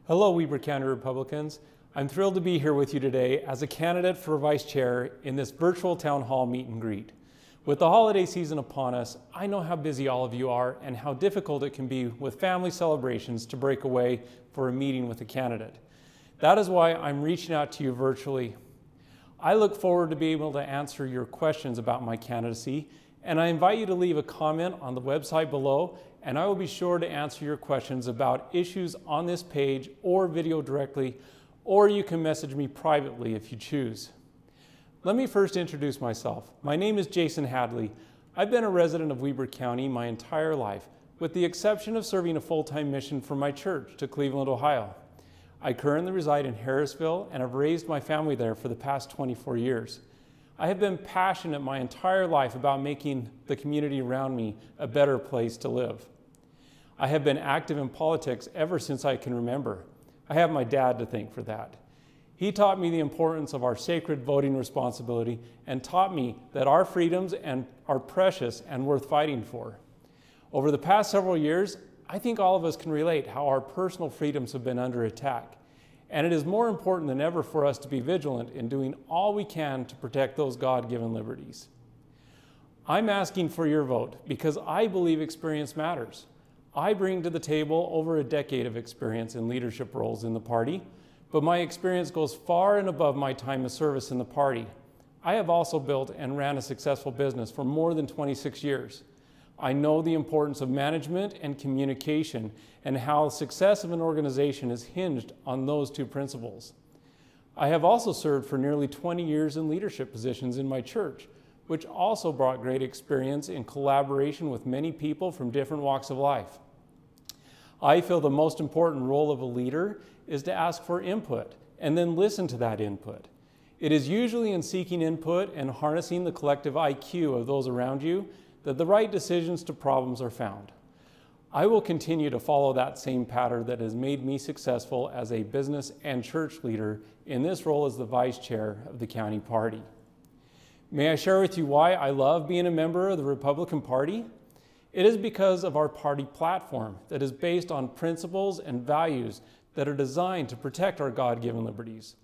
Hello, Weber County Republicans. I'm thrilled to be here with you today as a candidate for Vice Chair in this virtual town hall meet and greet. With the holiday season upon us, I know how busy all of you are and how difficult it can be with family celebrations to break away for a meeting with a candidate. That is why I'm reaching out to you virtually. I look forward to being able to answer your questions about my candidacy, and I invite you to leave a comment on the website below, and I will be sure to answer your questions about issues on this page or video directly, or you can message me privately if you choose. Let me first introduce myself. My name is Jason Hadley. I've been a resident of Weber County my entire life, with the exception of serving a full-time mission for my church to Cleveland, Ohio. I currently reside in Harrisville and have raised my family there for the past 24 years. I have been passionate my entire life about making the community around me a better place to live. I have been active in politics ever since I can remember. I have my dad to thank for that. He taught me the importance of our sacred voting responsibility and taught me that our freedoms are precious and worth fighting for. Over the past several years, I think all of us can relate how our personal freedoms have been under attack. And it is more important than ever for us to be vigilant in doing all we can to protect those God-given liberties. I'm asking for your vote because I believe experience matters. I bring to the table over a decade of experience in leadership roles in the party, but my experience goes far and above my time of service in the party. I have also built and ran a successful business for more than 26 years. I know the importance of management and communication and how the success of an organization is hinged on those two principles. I have also served for nearly 20 years in leadership positions in my church, which also brought great experience in collaboration with many people from different walks of life. I feel the most important role of a leader is to ask for input and then listen to that input. It is usually in seeking input and harnessing the collective IQ of those around you that the right decisions to problems are found. I will continue to follow that same pattern that has made me successful as a business and church leader in this role as the Vice Chair of the county party. May I share with you why I love being a member of the Republican Party? It is because of our party platform that is based on principles and values that are designed to protect our God-given liberties.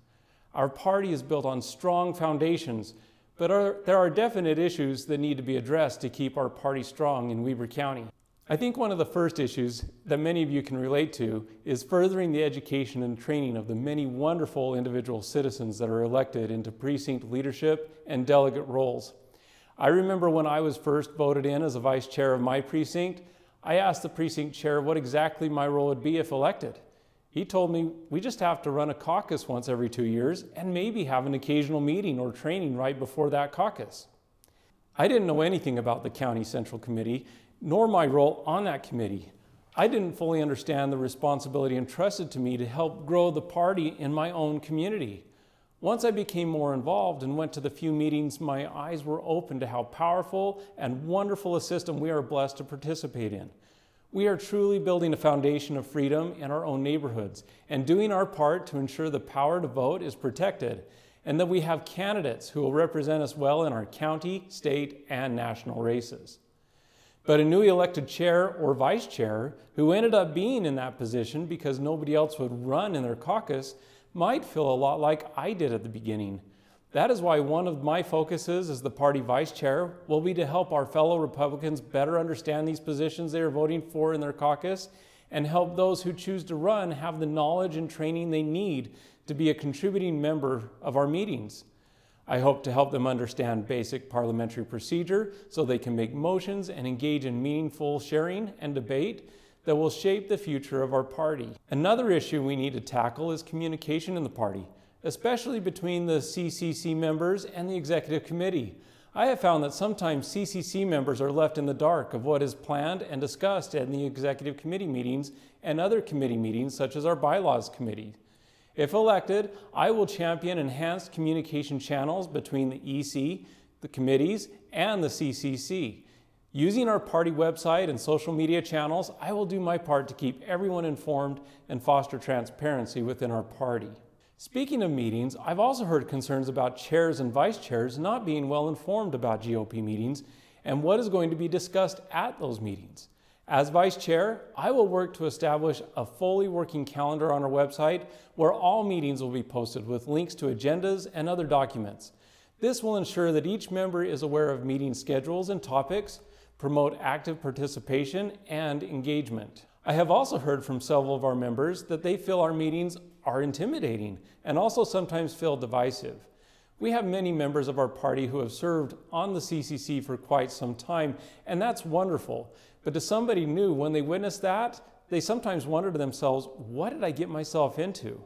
Our party is built on strong foundations, but there are definite issues that need to be addressed to keep our party strong in Weber County. I think one of the first issues that many of you can relate to is furthering the education and training of the many wonderful individual citizens that are elected into precinct leadership and delegate roles. I remember when I was first voted in as a vice chair of my precinct, I asked the precinct chair what exactly my role would be if elected. He told me we just have to run a caucus once every 2 years and maybe have an occasional meeting or training right before that caucus. I didn't know anything about the County Central Committee, nor my role on that committee. I didn't fully understand the responsibility entrusted to me to help grow the party in my own community. Once I became more involved and went to the few meetings, my eyes were open to how powerful and wonderful a system we are blessed to participate in. We are truly building a foundation of freedom in our own neighborhoods and doing our part to ensure the power to vote is protected and that we have candidates who will represent us well in our county, state, and national races. But a newly elected chair or vice chair who ended up being in that position because nobody else would run in their caucus might feel a lot like I did at the beginning. That is why one of my focuses as the party vice chair will be to help our fellow Republicans better understand these positions they are voting for in their caucus and help those who choose to run have the knowledge and training they need to be a contributing member of our meetings. I hope to help them understand basic parliamentary procedure so they can make motions and engage in meaningful sharing and debate that will shape the future of our party. Another issue we need to tackle is communication in the party, especially between the CCC members and the executive committee. I have found that sometimes CCC members are left in the dark of what is planned and discussed in the executive committee meetings and other committee meetings such as our bylaws committee. If elected, I will champion enhanced communication channels between the EC, the committees, and the CCC. Using our party website and social media channels, I will do my part to keep everyone informed and foster transparency within our party. Speaking of meetings, I've also heard concerns about chairs and vice chairs not being well informed about GOP meetings and what is going to be discussed at those meetings. As Vice Chair, I will work to establish a fully working calendar on our website where all meetings will be posted with links to agendas and other documents. This will ensure that each member is aware of meeting schedules and topics, promote active participation and engagement. I have also heard from several of our members that they feel our meetings are intimidating and also sometimes feel divisive. We have many members of our party who have served on the CCC for quite some time, and that's wonderful. But to somebody new, when they witness that, they sometimes wonder to themselves, what did I get myself into?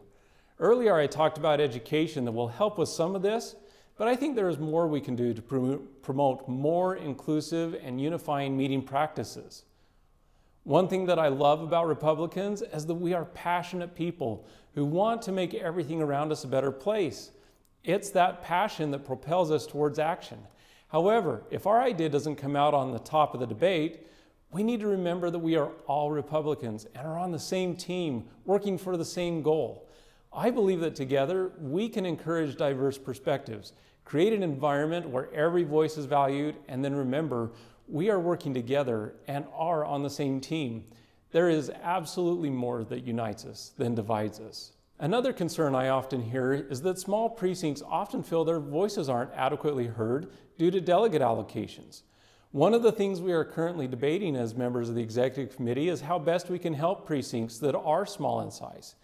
Earlier I talked about education that will help with some of this, but I think there is more we can do to promote more inclusive and unifying meeting practices. One thing that I love about Republicans is that we are passionate people who want to make everything around us a better place. It's that passion that propels us towards action. However, if our idea doesn't come out on the top of the debate, we need to remember that we are all Republicans and are on the same team, working for the same goal. I believe that together we can encourage diverse perspectives, create an environment where every voice is valued, and then remember, we are working together and are on the same team. There is absolutely more that unites us than divides us. Another concern I often hear is that small precincts often feel their voices aren't adequately heard due to delegate allocations. One of the things we are currently debating as members of the Executive Committee is how best we can help precincts that are small in size.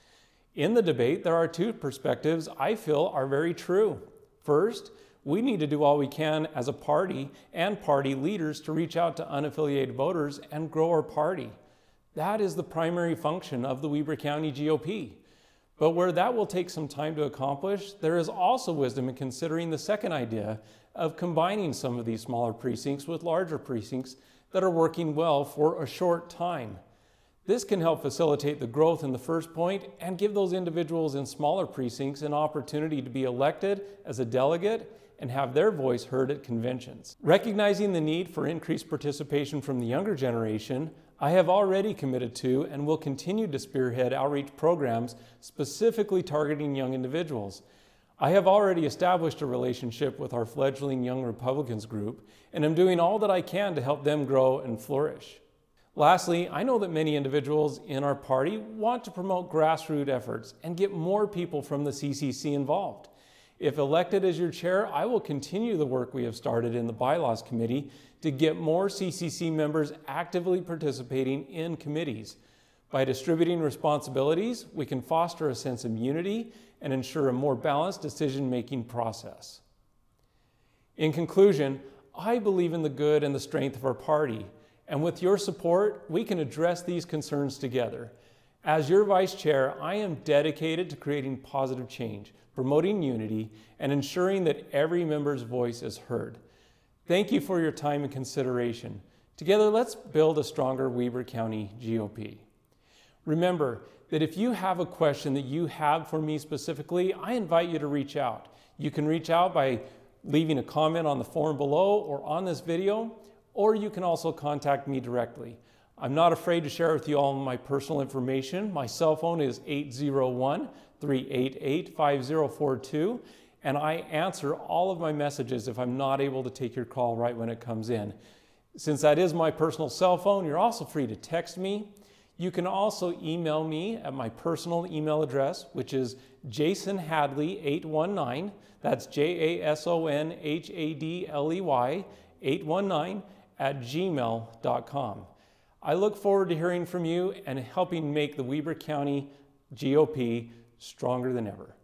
In the debate, there are two perspectives I feel are very true. First, we need to do all we can as a party and party leaders to reach out to unaffiliated voters and grow our party. That is the primary function of the Weber County GOP. But where that will take some time to accomplish, there is also wisdom in considering the second idea of combining some of these smaller precincts with larger precincts that are working well for a short time. This can help facilitate the growth in the first point and give those individuals in smaller precincts an opportunity to be elected as a delegate and have their voice heard at conventions. Recognizing the need for increased participation from the younger generation, I have already committed to and will continue to spearhead outreach programs specifically targeting young individuals. I have already established a relationship with our fledgling Young Republicans group, and am doing all that I can to help them grow and flourish. Lastly, I know that many individuals in our party want to promote grassroots efforts and get more people from the CCC involved. If elected as your chair, I will continue the work we have started in the Bylaws Committee to get more CCC members actively participating in committees. By distributing responsibilities, we can foster a sense of unity and ensure a more balanced decision-making process. In conclusion, I believe in the good and the strength of our party. And with your support, we can address these concerns together. As your Vice Chair, I am dedicated to creating positive change, promoting unity, and ensuring that every member's voice is heard. Thank you for your time and consideration. Together, let's build a stronger Weber County GOP. Remember that if you have a question that you have for me specifically, I invite you to reach out. You can reach out by leaving a comment on the form below or on this video, or you can also contact me directly. I'm not afraid to share with you all my personal information. My cell phone is 801-388-5042, and I answer all of my messages if I'm not able to take your call right when it comes in. Since that is my personal cell phone, you're also free to text me. You can also email me at my personal email address, which is jasonhadley819. That's JASONHADLEY 819@gmail.com. I look forward to hearing from you and helping make the Weber County GOP stronger than ever.